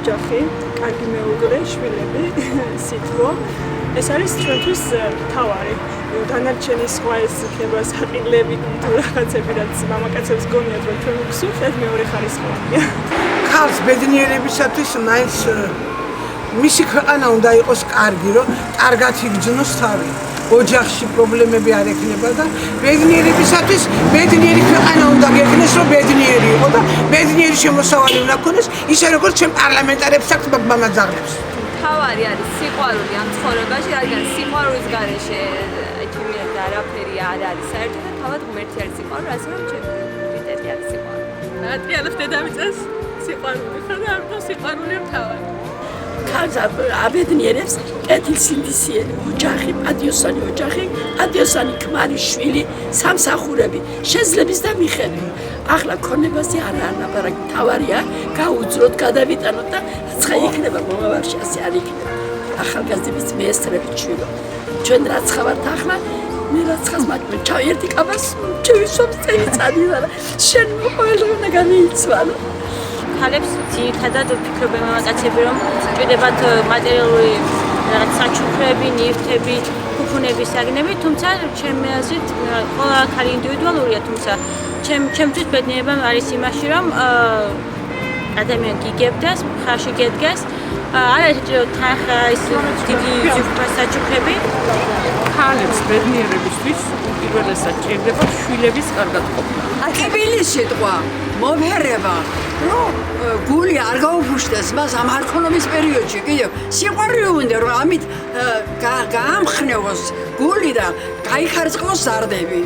ოჯახი, კარგი მეუღლე, შვილები, სითბო. ეს არის ჩვენთვის მთავარი. დანარჩენი სხვა ეს იქნება საყიდლები თუ რაღაცები, რაც მამაკაცებს გონიათ, რომ ჩვენ გვსურთ, ეს მეორე ხარისხოვანია. ქალს ბედნიერებისათვის მაინც მისი ქვეყანა უნდა იყოს კარგი, რომ კარგად იგრძნოს თავი. ოჯახში პრობლემები არ ექნება და ბედნიერებისათვის ბედნიერი ქვეყანა უნდა გექნეს, რომ ბედნიერი იყო და ბედნიერი შემოსავალი უნდა ქონდეს, ისე როგორც ჩვენ პარლამენტარებს აქვს მამაძაღლებს. თავარი არის სიყვარული ამ ცხოვრებაში, რადგან სიყვარულის გარეშე ეჭვმიერად არაფერი არ არის საერთოდ და თავად ღმერთი არის სიყვარული, ასე რომ ჩემი პრიორიტეტი არის სიყვარული. ატრიანებს დედამიწას სიყვარული ხარ და ამიტომ სიყვარულია მთავარი. ქალს აბედნიერებს კეთილსინდისიერი ოჯახი, პატიოსანი ოჯახი, პატიოსანი ქმარი შვილი, სამსახურები, შეძლების და მიხედვი. ახლა ქონებაზე არ არაფერი თავარია, გაუძლოთ, გადავიტანოთ და რაცხა იქნება მომავალში ასე არ იქნება. ახალგაზრდების მეესწრებით ჩვილო. ჩვენ რაცხა ვართ ახლა, მე რაცხას მაქვს ერთი კაბას შევისვამს წელი და შენ ყოველდღე უნდა გამიიცვალო. ქალებს ძირითადად ვფიქრობ მამაკაცები, რომ ჭირდებათ მატერიალური რაღაც საჩუქრები, ნივთები, ფუფუნების საგნები, თუმცა ჩემი აზრით ყველა ქალი ინდივიდუალურია, თუმცა ჩემთვის ბედნიერება არის იმაში, რომ ადამიანი გიგებდეს, მხარში გედგეს, არ ეჭიროთ თანხა ის დიდი საჩუქრები. ქალებს ბედნიერებისთვის უპირველესად ჭირდება შვილების კარგად ყოფნა. ტკბილი სიტყვა, მომჰერება, რომ გული არ გაუფუშდეს მას ამ არქონომის პერიოდში, კიდევ სიყვარული უნდა რომ ამით გაამხნევოს გული და გაიხარწყლოს ზარდები.